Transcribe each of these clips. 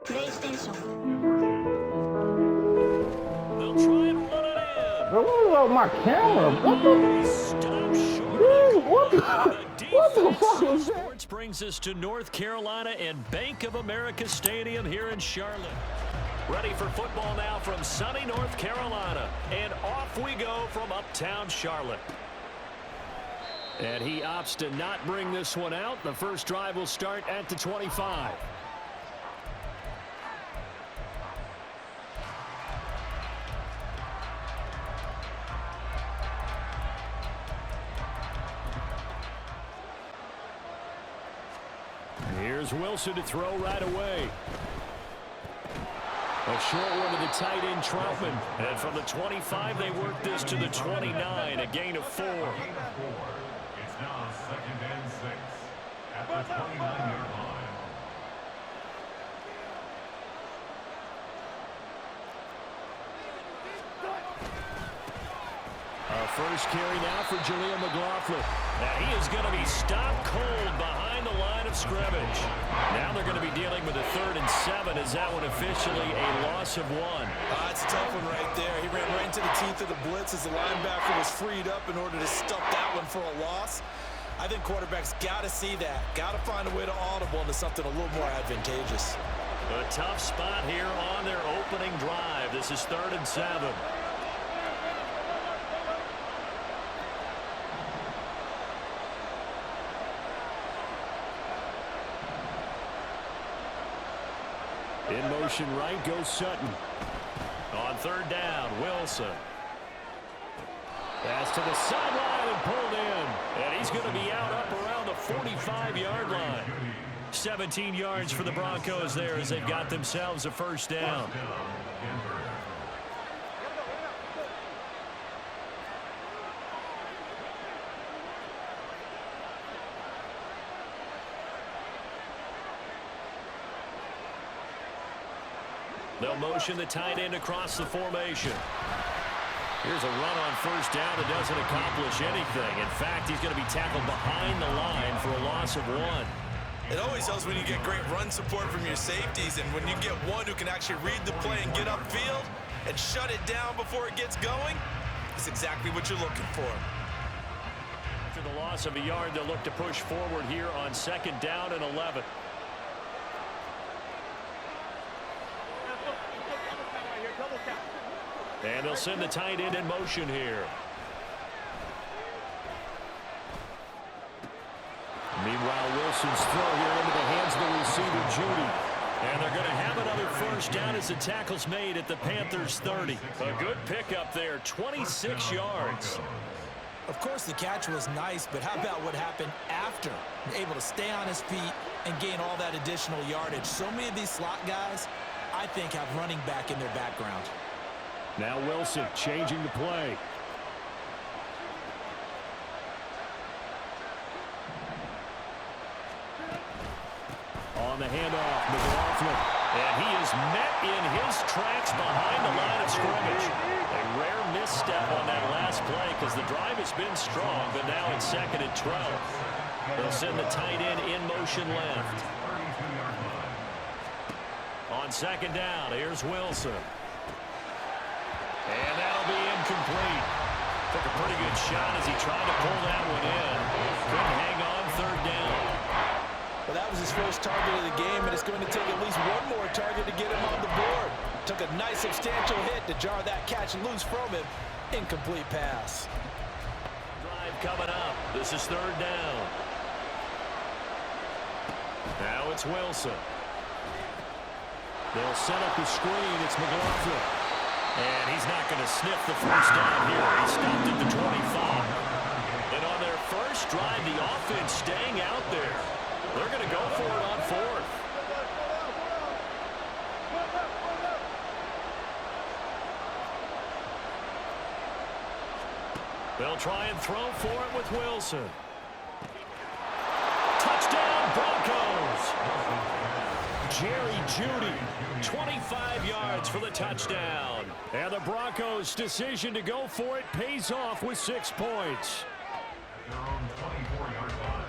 PlayStation. They'll try and run it in. What was my camera? What the? Stop short. Dude, what the fuck was that? Sports brings us to North Carolina and Bank of America Stadium here in Charlotte. Ready for football now from sunny North Carolina. And off we go from uptown Charlotte. And he opts to not bring this one out. The first drive will start at the 25. Here's Wilson to throw right away. A short one to the tight end, Troutman. And from the 25, they work this to the 29, a gain of 4. It's now 2nd and 6 at the 29-yard line. First carry now for Jaleel McLaughlin. And he is going to be stopped cold behind the line of scrimmage. Now they're going to be dealing with a 3rd and 7. Is that one officially a loss of 1? It's a tough one right there. He ran right into the teeth of the blitz as the linebacker was freed up in order to stop that one for a loss. I think quarterbacks got to see that. Got to find a way to audible into something a little more advantageous. A tough spot here on their opening drive. This is 3rd and 7. In motion right goes Sutton. On 3rd down, Wilson. Pass to the sideline and pulled in. And he's going to be out up around the 45-yard line. 17 yards for the Broncos there as they've got themselves a first down. They'll motion the tight end across the formation. Here's a run on 1st down that doesn't accomplish anything. In fact, he's going to be tackled behind the line for a loss of 1. It always helps when you get great run support from your safeties, and when you get one who can actually read the play and get upfield and shut it down before it gets going, it's exactly what you're looking for. After the loss of a yard, they'll look to push forward here on 2nd down and 11. And they'll send the tight end in motion here. Meanwhile, Wilson's throw here into the hands of the receiver, Judy. And they're going to have another first down as the tackle's made at the Panthers' 30. A good pickup there, 26 yards. Of course, the catch was nice, but how about what happened after? Able to stay on his feet and gain all that additional yardage. So many of these slot guys, I think, have running back in their background. Now Wilson changing the play. On the handoff, McLaughlin. And he is met in his tracks behind the line of scrimmage. A rare misstep on that last play because the drive has been strong, but now it's 2nd and 12. They'll send the tight end in motion left. On 2nd down, here's Wilson. And that'll be incomplete. Took a pretty good shot as he tried to pull that one in. Couldn't hang on 3rd down. Well, that was his first target of the game, and it's going to take at least one more target to get him on the board. Took a nice substantial hit to jar that catch loose from him. Incomplete pass. Drive coming up. This is 3rd down. Now it's Wilson. They'll set up the screen. It's McLaughlin. And he's not going to sniff the first down here. He stopped at the 25. And on their first drive, the offense staying out there. They're going to go for it on 4th. They'll try and throw for it with Wilson. Touchdown, Broncos! Jerry Jeudy, 25 yards for the touchdown. And the Broncos' decision to go for it pays off with 6 points. Their own 24-yard line.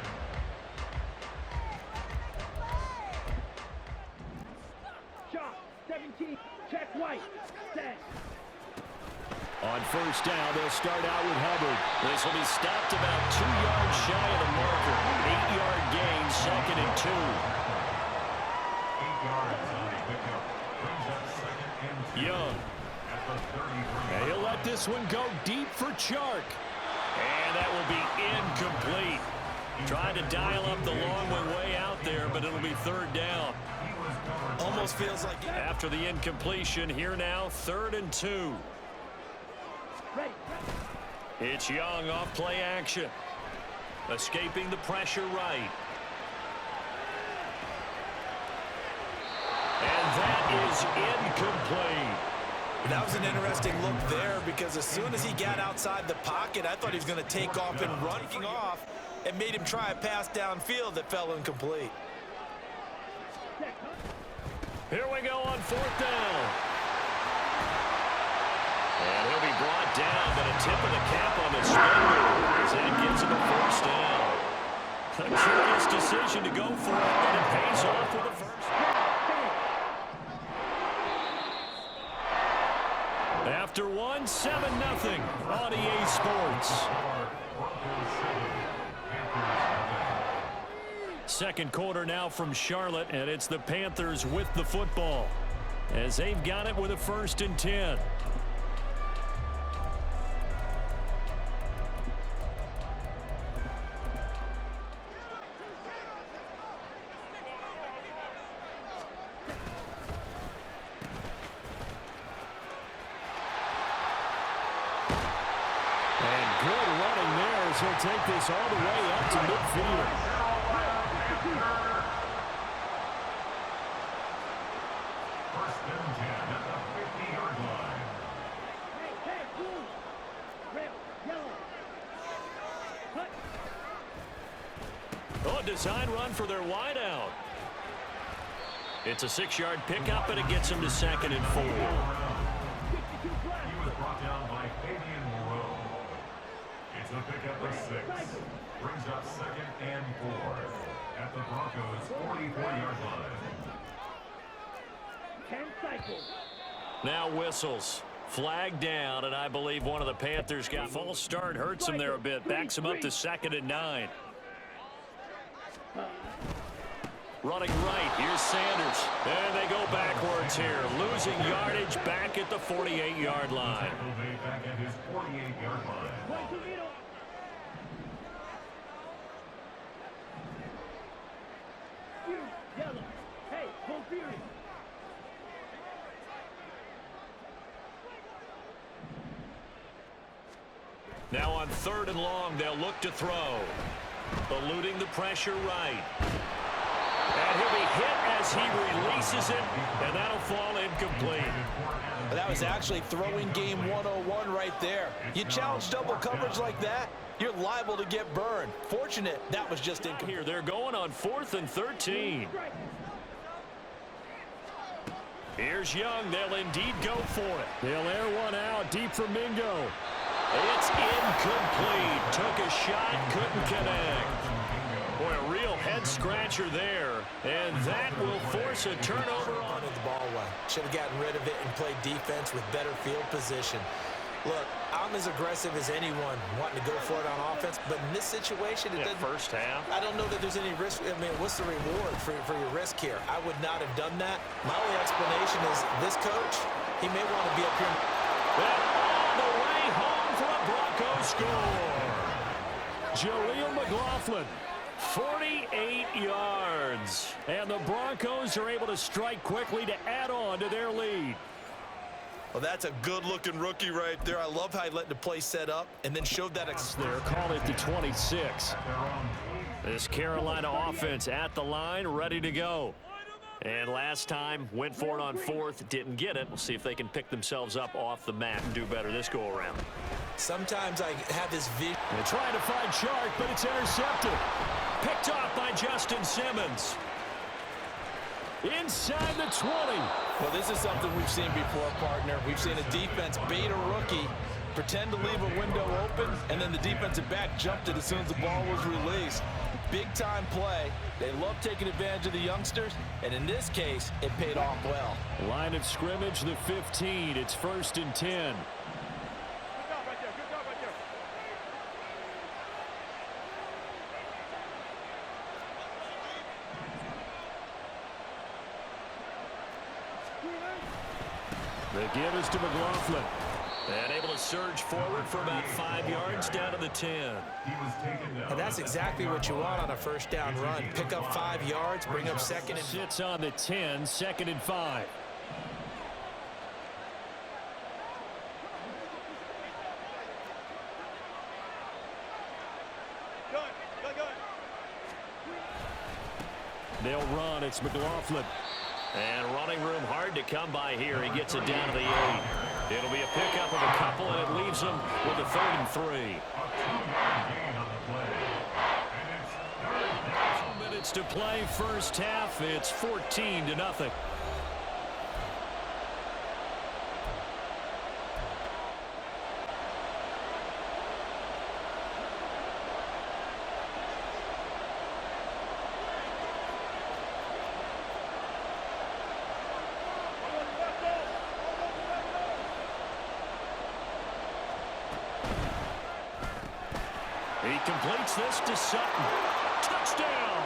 Check white. Set. On first down, they'll start out with Hubbard. This will be stopped about 2 yards shy of the marker. 8-yard gain, 2nd and 2. 8 yards on the pickup. Brings up 2nd and 2. Young. At the 33. And he'll let this one go deep for Chark. And that will be incomplete. Trying to dial up the long way out there, but it'll be 3rd down. Almost feels like After the incompletion, here now, 3rd and 2. It's Young off play action. Escaping the pressure right. And that is incomplete. That was an interesting look there because as soon as he got outside the pocket, I thought he was going to take off and running off and made him try a pass downfield that fell incomplete. Here we go on 4th down. And he'll be brought down, but a tip of the cap on the spin move as that gives him a 1st down. A curious decision to go for it, but it pays off for the 1st. After 1, 7-0 on EA Sports. Second quarter now from Charlotte, and it's the Panthers with the football as they've got it with a 1st and 10. And good running there as he'll take this all the way up to midfield. Oh, a design run for their wideout. It's a 6-yard pickup, and it gets him to 2nd and 4. He was brought down by Fabian Moreau. It's a pickup of 6. Brings up 2nd and 4 at the Broncos' 44-yard line. 10 cycles. Now whistles. Flag down, and I believe one of the Panthers got false start. Hurts him there a bit. Backs him up to 2nd and 9. Running right, here's Sanders. And they go backwards here. Losing yardage back at the 48-yard line. Back at his 48-yard line. Yellow. Hey, hold Fury. Now on 3rd and long, they'll look to throw. Eluding the pressure right. And he'll be hit as he releases it, and that'll fall incomplete. That was actually throwing game 101 right there. You challenge double coverage like that, you're liable to get burned. Fortunate that was just incomplete. Here, they're going on 4th and 13. Here's Young. They'll indeed go for it. They'll air one out deep for Mingo. It's incomplete. Took a shot, couldn't connect. Boy, a real head-scratcher there. And that will force a turnover on the ball away. Should have gotten rid of it and played defense with better field position. Look, I'm as aggressive as anyone wanting to go for it on offense, but in this situation, it doesn't. First half. I don't know that there's any risk. I mean, what's the reward for your risk here? I would not have done that. My only explanation is this coach, he may want to be up here. And all the way home for a Broncos score. Jaleel McLaughlin. 48 yards. And the Broncos are able to strike quickly to add on to their lead. Well, that's a good-looking rookie right there. I love how he let the play set up and then showed that. They're called it the 26. This Carolina offense at the line, ready to go. And last time, went for it on 4th, didn't get it. We'll see if they can pick themselves up off the mat and do better this go-around. Sometimes I have this vision. They're trying to find Chark, but it's intercepted. Picked off by Justin Simmons. Inside the 20. Well, this is something we've seen before, partner. We've seen a defense bait a rookie, pretend to leave a window open, and then the defensive back jumped it as soon as the ball was released. Big-time play. They love taking advantage of the youngsters, and in this case, it paid off well. Line of scrimmage, the 15. It's 1st and 10. The give is to McLaughlin. And able to surge forward for about 5 yards down to the 10. And that's exactly what you want on a first down run. Pick up 5 yards, bring up second and... Sits on the 10, 2nd and 5. They'll run. It's McLaughlin. And running room hard to come by here. He gets it down to the 8. It'll be a pickup of a couple, and it leaves him with a 3rd and 3. 2 minutes to play first half. It's 14-0. He completes this to Sutton. Touchdown!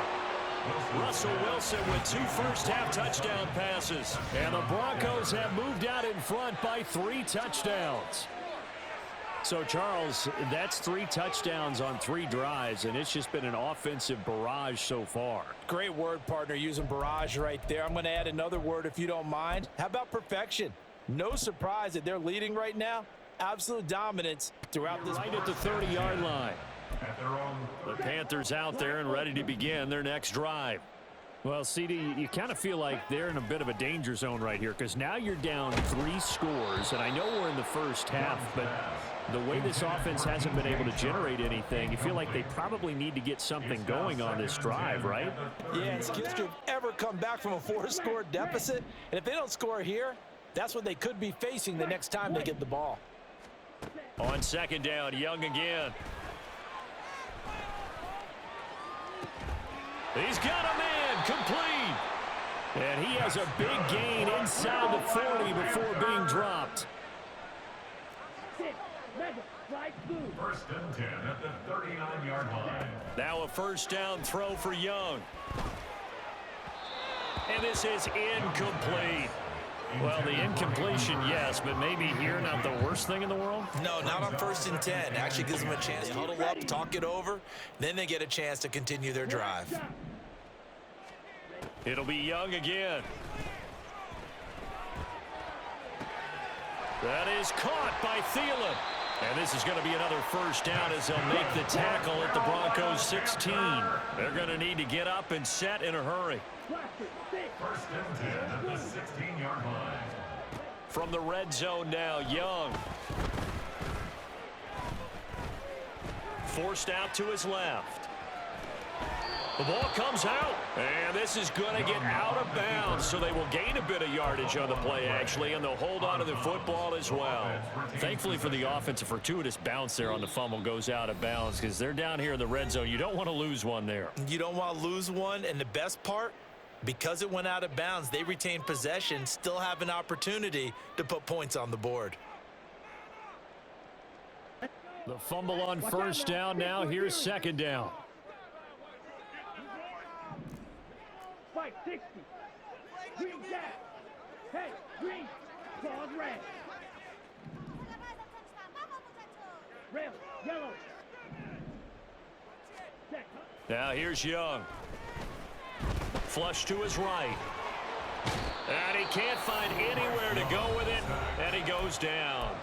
Russell Wilson with 2 first-half touchdown passes. And the Broncos have moved out in front by 3 touchdowns. So, Charles, that's 3 touchdowns on 3 drives, and it's just been an offensive barrage so far. Great word, partner, using barrage right there. I'm going to add another word if you don't mind. How about perfection? No surprise that they're leading right now. Absolute dominance throughout this. Right at the 30-yard line. The Panthers out there and ready to begin their next drive. Well, CD, you kind of feel like they're in a bit of a danger zone right here because now you're down 3 scores, and I know we're in the first half, but the way this offense hasn't been able to generate anything, you feel like they probably need to get something going on this drive, right? Yeah, it's kids to ever come back from a 4-score deficit, and if they don't score here, that's what they could be facing the next time they get the ball. On 2nd down, Young again. He's got a man complete. And he has a big gain inside the 40 before being dropped. 6, Mega, slide through. 1st and 10 at the 39-yard line. Now a first down throw for Young. And this is incomplete. Well, the incompletion, yes, but maybe here not the worst thing in the world? No, not on 1st and 10. Actually gives them a chance to huddle up, talk it over, then they get a chance to continue their drive. It'll be Young again. That is caught by Thielen. And this is going to be another first down as they'll make the tackle at the Broncos 16. They're going to need to get up and set in a hurry. 1st and 10 at the 16-yard line. From the red zone now, Young. Forced out to his left. The ball comes out, and this is going to get out of bounds, so they will gain a bit of yardage on the play, actually, and they'll hold on to the football as well. Thankfully for the offense, a fortuitous bounce there on the fumble goes out of bounds because they're down here in the red zone. You don't want to lose one there. You don't want to lose one, and the best part, because it went out of bounds, they retain possession, still have an opportunity to put points on the board. The fumble on first down now. Here's 2nd down. Spike 60. Green gas. Hey, green. Claws red. Red, yellow. Check. Now here's Young. Flush to his right. And he can't find anywhere to go with it, and he goes down.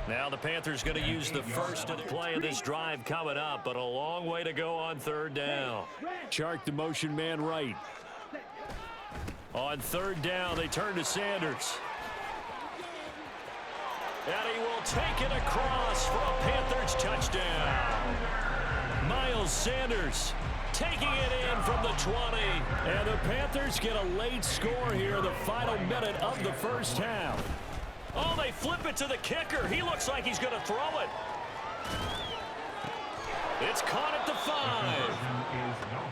Now the Panthers going to use the first of the play of this drive coming up, but a long way to go on 3rd down. Chark the motion man right. On 3rd down, they turn to Sanders. And he will take it across for a Panthers touchdown. Miles Sanders taking it in from the 20. And the Panthers get a late score here, the final minute of the first half. Oh, they flip it to the kicker. He looks like he's going to throw it. It's caught at the 5.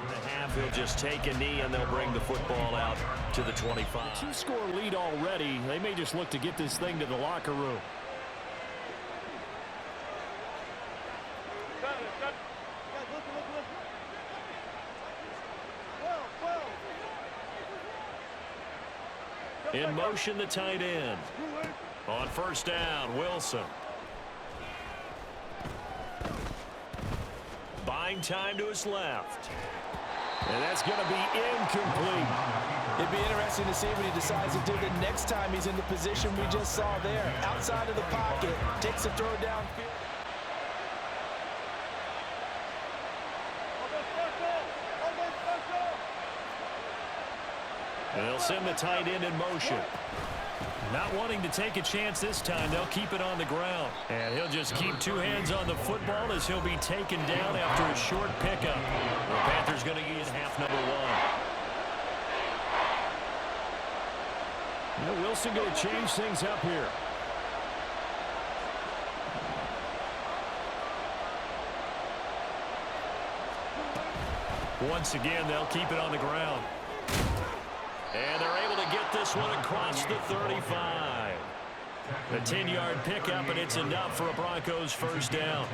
The half, he'll just take a knee, and they'll bring the football out to the 25. Two-score lead already. They may just look to get this thing to the locker room. In motion, the tight end. On first down, Wilson. Buying time to his left. And that's going to be incomplete. It'd be interesting to see what he decides to do the next time he's in the position we just saw there. Outside of the pocket, takes a throw downfield. And they'll send the tight end in motion. Not wanting to take a chance this time, they'll keep it on the ground. And he'll just keep two hands on the football as he'll be taken down after a short pickup. The Panthers going to use half number 1. Now Wilson going to change things up here. Once again, they'll keep it on the ground. And they're able to get this one across the 35. A 10-yard pickup, and it's enough for a Broncos first down.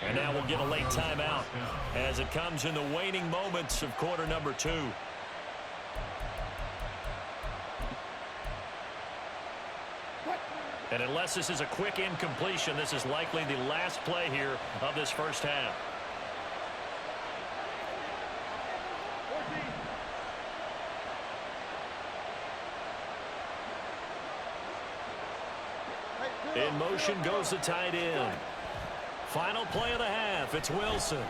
And now we'll get a late timeout as it comes in the waning moments of quarter number 2. And unless this is a quick incompletion, this is likely the last play here of this first half. In motion goes the tight end. Final play of the half. It's Wilson.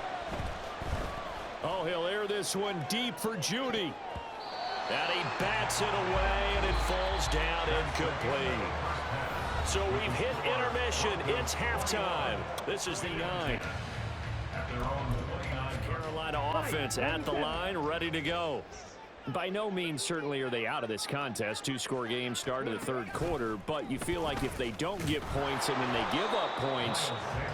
Oh, he'll air this one deep for Judy. And he bats it away, and it falls down incomplete. So we've hit intermission. It's halftime. This is the 9th. Carolina offense at the line, ready to go. By no means certainly are they out of this contest. Two-score game start of the third quarter, but you feel like if they don't get points and then they give up points,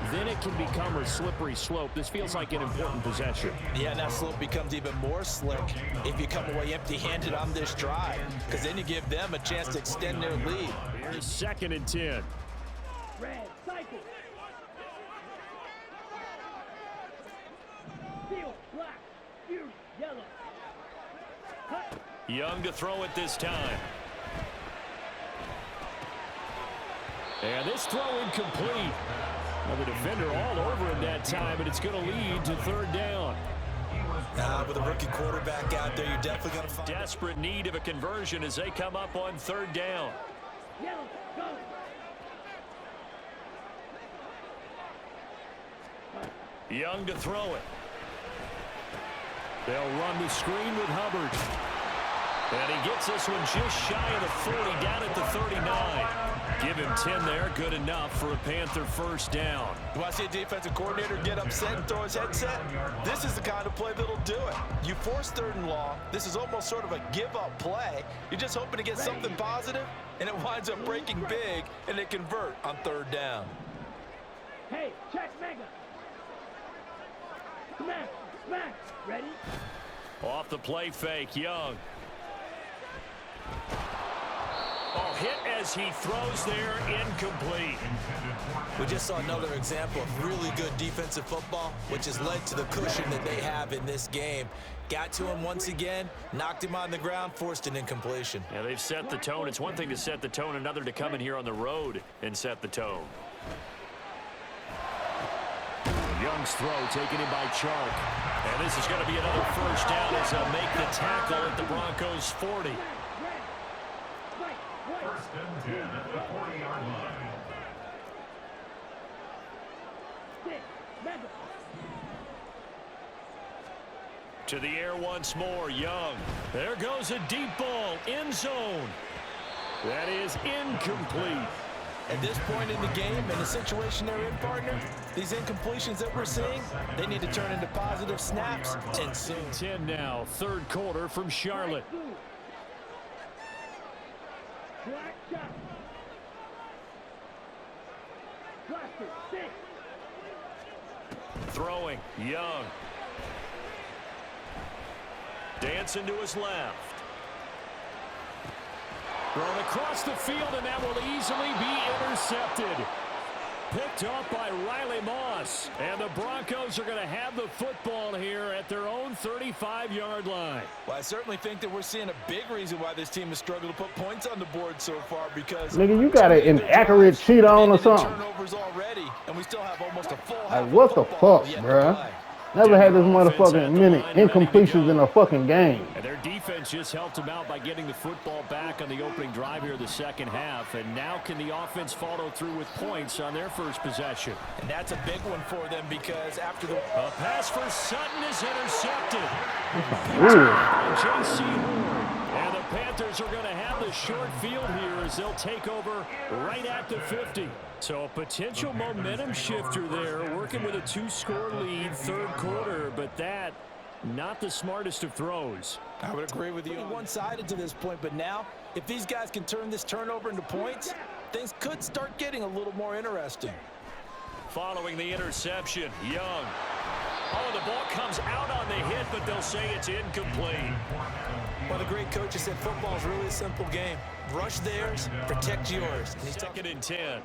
then it can become a slippery slope. This feels like an important possession. Yeah, and that slope becomes even more slick if you come away empty-handed on this drive, because then you give them a chance to extend their lead. Here's 2nd and 10. Red, cycle. Steel, black, fury, yellow. Cut. Young to throw it this time. And this throw incomplete. Now the defender all over him that time, and it's going to lead to 3rd down. With a rookie quarterback out there, you're definitely going to find... Desperate need of a conversion as they come up on 3rd down. Yellow, go. Young to throw it. They'll run the screen with Hubbard. And he gets this one just shy of the 40, down at the 39. Give him 10 there, good enough for a Panther first down. You want to see a defensive coordinator get upset and throw his headset? This is the kind of play that'll do it. You force 3rd and long. This is almost sort of a give-up play. You're just hoping to get something positive, and it winds up breaking big, and they convert on 3rd down. Hey, check mega. Smash, smash. Ready? Off the play fake, Young. Oh, hit as he throws there, incomplete. We just saw another example of really good defensive football, which has led to the cushion that they have in this game. Got to him once again, knocked him on the ground, forced an incompletion. Yeah, they've set the tone. It's one thing to set the tone, another to come in here on the road and set the tone. Young's throw taken in by Chark. And this is going to be another first down as they'll make the tackle at the Broncos 40. First and 10 at the 40-yard line. To the air once more, Young. There goes a deep ball, end zone. That is incomplete. At this point in the game, in the situation they're in, partner, these incompletions that we're seeing, they need to turn into positive snaps and soon. 10 now, 3rd quarter from Charlotte. Blaster, 6. Throwing, Young. Dancing to his left. Thrown across the field, and that will easily be intercepted. Picked off by Riley Moss. And the Broncos are going to have the football here at their own 35-yard line. Well, I certainly think that we're seeing a big reason why this team has struggled to put points on the board so far because... Nigga, you got an inaccurate cheat on or something. Turnovers already, and we still have almost a full Like, what the fuck, bruh? Never had this motherfucking many incompletions in a fucking game. And their defense just helped them out by getting the football back on the opening drive here the second half. And now can the offense follow through with points on their first possession? And that's a big one for them because after the... A pass for Sutton is intercepted. J.C. Horn. And the Panthers are going to have the short field here as they'll take over right at the 50. So a potential momentum shifter there, working with a 2-score lead, third quarter, but that not the smartest of throws. I would agree with you. One-sided to this point, but now if these guys can turn this turnover into points, things could start getting a little more interesting. Following the interception, Young. Oh, the ball comes out on the hit, but they'll say it's incomplete. Well, the great coach has said football is really a simple game. Rush theirs, protect yours. And he's Second and 10.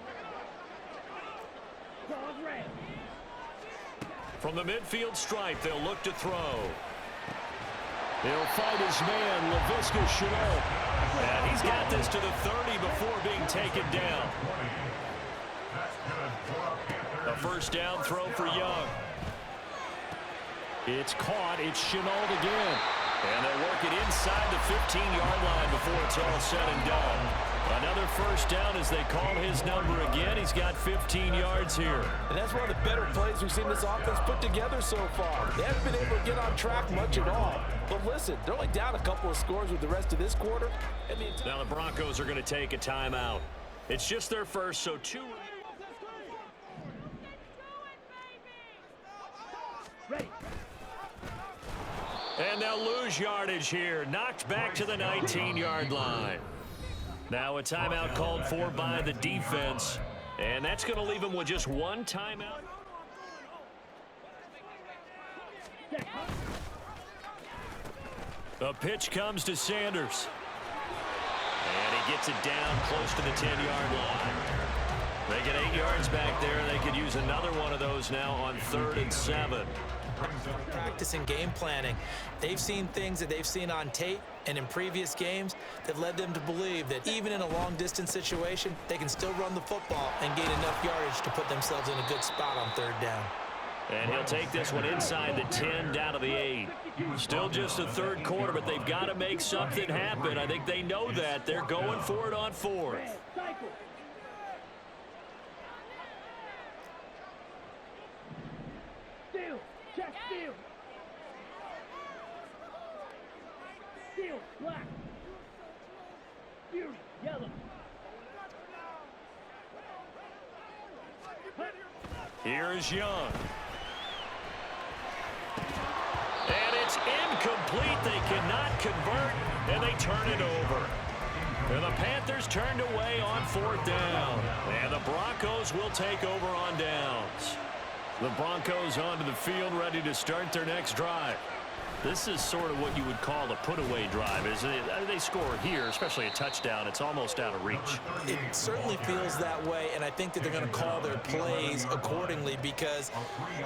From the midfield stripe, they'll look to throw. He'll fight his man, Laviska Shenault. And he's got this to the 30 before being taken down. A first down throw for Young. It's caught. It's Shenault again. And they'll work it inside the 15-yard line before it's all said and done. Another first down as they call his number again. He's got 15 yards here. And that's one of the better plays we've seen this offense put together so far. They haven't been able to get on track much at all. But listen, they're only down a couple of scores with the rest of this quarter. Now the Broncos are going to take a timeout. It's just their first, so 2. Ready. And they'll lose yardage here. Knocked back to the 19-yard line. Now a timeout called for by the defense. And that's going to leave them with just one timeout. The pitch comes to Sanders. And he gets it down close to the 10-yard line. They get 8 yards back there. They could use another one of those now on 3rd and 7. Practice and game planning. They've seen things that they've seen on tape and in previous games that led them to believe that even in a long-distance situation, they can still run the football and gain enough yardage to put themselves in a good spot on 3rd down. And he'll take this one inside the 10, down to the 8. Still just the 3rd quarter, but they've got to make something happen. I think they know that. They're going for it on 4th. Steal. Check steal. Steal. Black. Fury. Yellow. Here is Young. And it's incomplete. They cannot convert, and they turn it over. And the Panthers turned away on 4th down. And the Broncos will take over on downs. The Broncos onto the field, ready to start their next drive. This is sort of what you would call a put-away drive, isn't it? They score here, especially a touchdown. It's almost out of reach. It certainly feels that way, and I think that they're going to call their plays accordingly because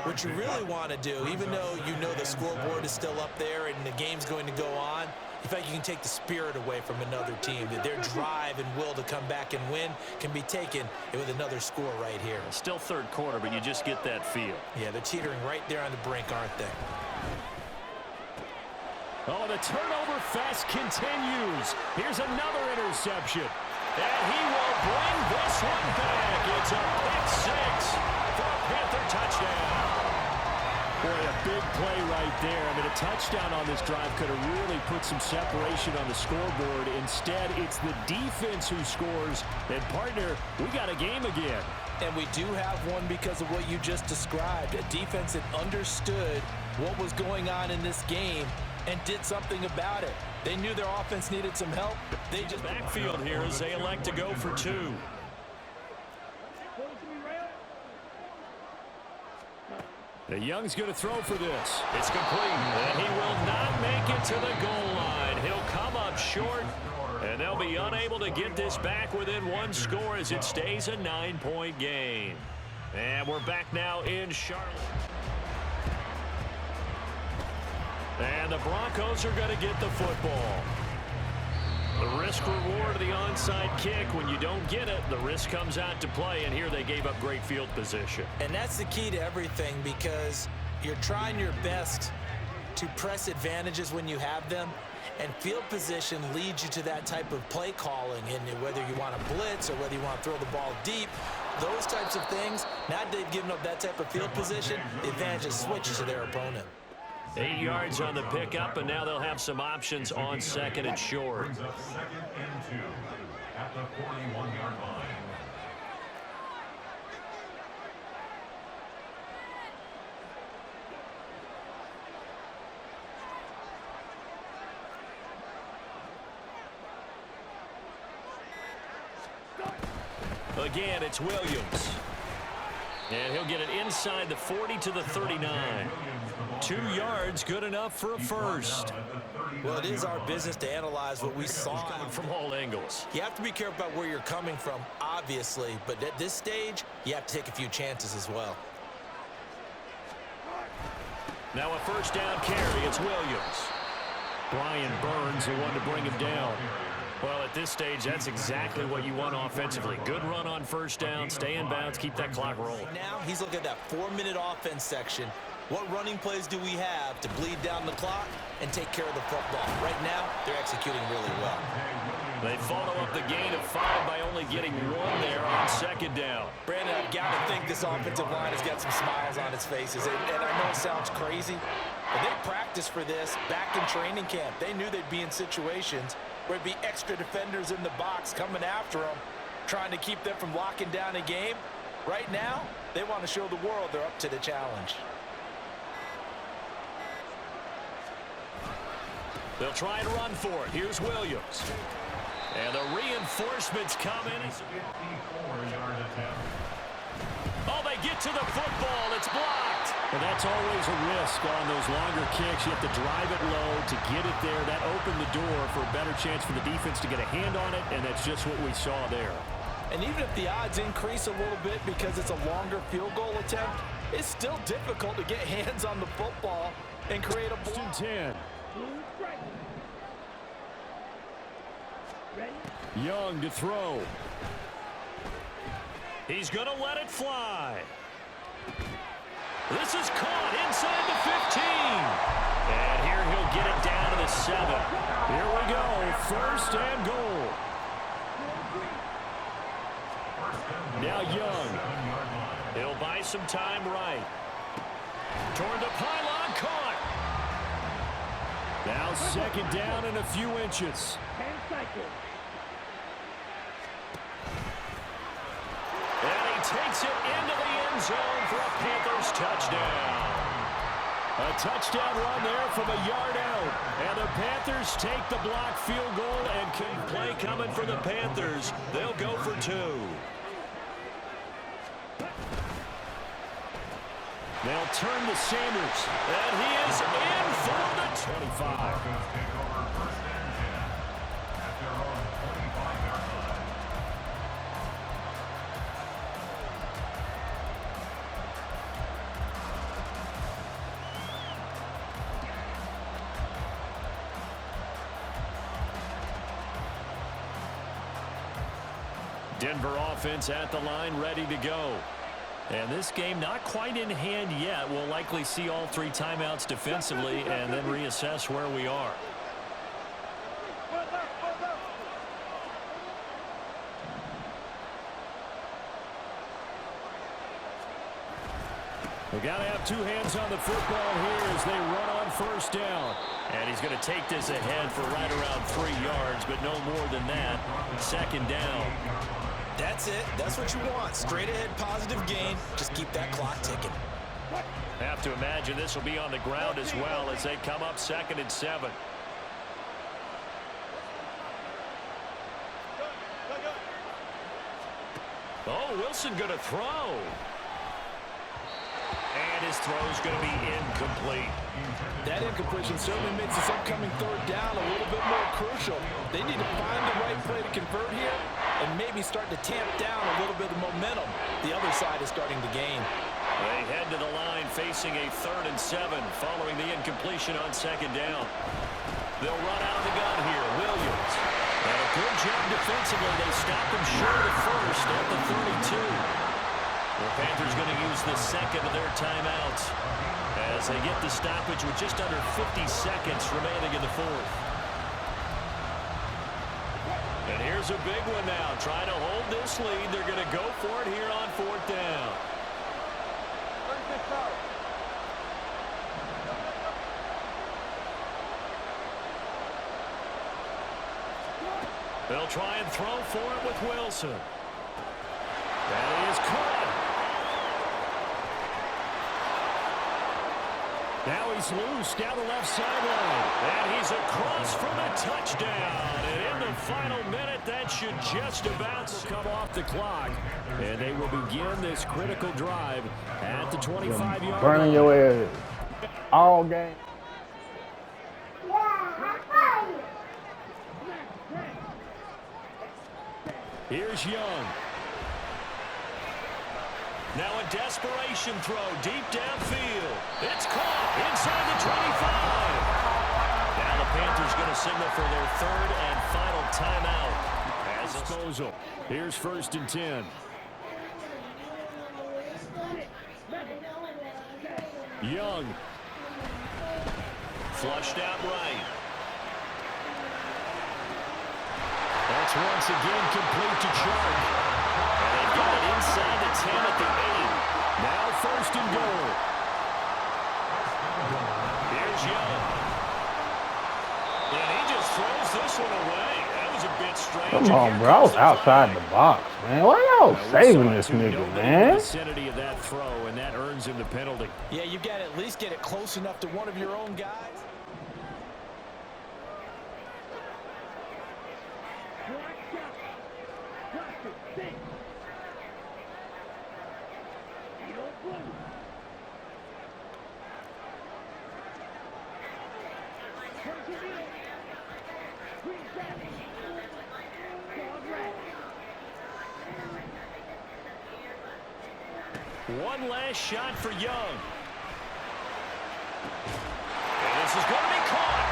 what you really want to do, even though you know the scoreboard is still up there and the game's going to go on, in fact, you can take the spirit away from another team. That their drive and will to come back and win can be taken with another score right here. Still 3rd quarter, but you just get that feel. Yeah, they're teetering right there on the brink, aren't they? Oh, the turnover fest continues. Here's another interception. And he will bring this one back. It's a pick 6 for a Panther touchdown. Boy, a big play right there. I mean, a touchdown on this drive could have really put some separation on the scoreboard. Instead, it's the defense who scores. And, partner, we got a game again. And we do have one because of what you just described. A defense that understood what was going on in this game and did something about it. They knew their offense needed some help. They just backfield here as they elect to go for 2. The Young's going to throw for this. It's complete, and he will not make it to the goal line. He'll come up short, and they'll be unable to get this back within one score as it stays a 9-point game. And we're back now in Charlotte. And the Broncos are going to get the football. The risk-reward of the onside kick, when you don't get it, the risk comes out to play, and here they gave up great field position. And that's the key to everything, because you're trying your best to press advantages when you have them, and field position leads you to that type of play calling, and whether you want to blitz or whether you want to throw the ball deep, those types of things, now that they've given up that type of field position, the advantage switches to their opponent. 8 yards on the pickup, and now they'll have some options on second and short. Brings up 2nd and 2 at the 41-yard line. Again, it's Williams. And he'll get it inside the 40 to the 39. 2 yards, good enough for a first. Well, it is our business to analyze what we saw From all angles. You have to be careful about where you're coming from, obviously, but at this stage, you have to take a few chances as well. Now a first down carry, it's Williams. Brian Burns, the one to bring him down. Well, at this stage, that's exactly what you want offensively. Good run on first down, stay in bounds, keep that clock rolling. Now he's looking at that 4-minute offense section. What running plays do we have to bleed down the clock and take care of the football? Right now, they're executing really well. They follow up the gain of 5 by only getting 1 there on second down. Brandon, I've got to think this offensive line has got some smiles on its faces. And I know it sounds crazy, but they practiced for this back in training camp. They knew they'd be in situations where it'd be extra defenders in the box coming after them, trying to keep them from locking down a game. Right now, they want to show the world they're up to the challenge. They'll try and run for it. Here's Williams. And the reinforcements come in. 54-yard attempt. Oh, they get to the football. It's blocked. And that's always a risk on those longer kicks. You have to drive it low to get it there. That opened the door for a better chance for the defense to get a hand on it, and that's just what we saw there. And even if the odds increase a little bit because it's a longer field goal attempt, it's still difficult to get hands on the football and create a block. 10. Strike. Ready? Young to throw. He's going to let it fly. This is caught inside the 15. And here he'll get it down to the 7. Here we go. 1st and goal. Now Young. He'll buy some time right. Toward the pylon, caught. Now 2nd down and a few inches. 10 cycles. And he takes it into the end zone for a Panthers touchdown. A touchdown run there from a yard out. And the Panthers take the block field goal, and play coming for the Panthers. They'll go for 2. They'll turn to Sanders. And he is in for the 25. Broncos take over 1st and 10 at their own 25-yard line. Denver offense at the line, ready to go. And this game not quite in hand yet. We'll likely see all 3 timeouts defensively and then reassess where we are. We got to have 2 hands on the football here as they run on 1st down. And he's going to take this ahead for right around 3 yards, but no more than that. 2nd down. That's it. That's what you want. Straight ahead, positive gain. Just keep that clock ticking. Have to imagine this will be on the ground as well as they come up 2nd and 7. Oh, Wilson going to throw. And his throw is going to be incomplete. That incompletion certainly makes this upcoming third down a little bit more crucial. They need to find the right play to convert here and maybe start to tamp down a little bit of momentum. The other side is starting to gain. They head to the line facing a 3rd and 7 following the incompletion on 2nd down. They'll run out of the gun here. Williams. And a good job defensively. They stop him short of the first at the 32. The Panthers going to use the second of their timeouts as they get the stoppage with just under 50 seconds remaining in the 4th. And here's a big one now. Trying to hold this lead. They're going to go for it here on 4th down. They'll try and throw for it with Wilson. That is caught. Now he's loose down the left sideline. And he's across for the touchdown. And in the final minute, that should just about come off the clock. And they will begin this critical drive at the 25-yard line. Burning your ass all game. Here's Young. Now a desperation throw deep downfield. It's caught inside the 25. Now the Panthers going to signal for their 3rd and final timeout. As disposal. Here's 1st and 10. Young. Flushed out right. That's once again complete to Chark. And they've got it inside the 10 at the 8. Now 1st and goal. Here's Young. And he just throws this one away. That was a bit strange. Come on, bro. I was outside the box, man. Why y'all saving this nigga, man? Vicinity of that throw, and that earns him the penalty. Yeah, you got to at least get it close enough to one of your own guys. One last shot for Young. And this is going to be caught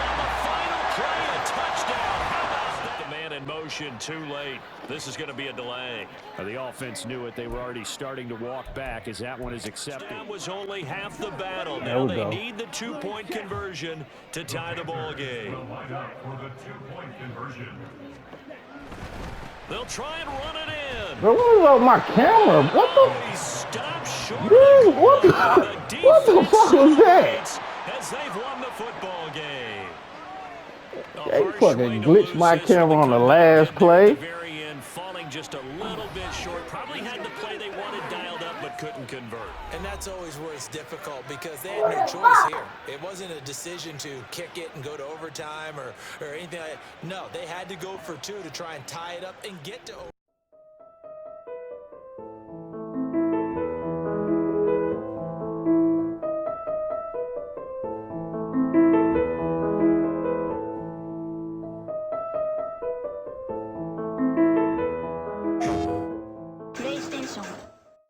on the final play, a touchdown. How about that? The man in motion too late. This is going to be a delay. The offense knew it. They were already starting to walk back as that one is accepted. That was only half the battle. Now they need the 2-point conversion to tie the ball game. Will line up for the 2-point conversion. They'll try and run it in. Bro, what was up with my camera? What He stops short. Dude, what the fuck was that? As they've won the football game. They fucking glitched my camera on the last play. Very end, falling just a little bit short. Probably had the play they wanted dialed up, but couldn't convert. And that's always where it's difficult because they had no choice here. It wasn't a decision to kick it and go to overtime or anything like that. No, they had to go for 2 to try and tie it up and get to overtime.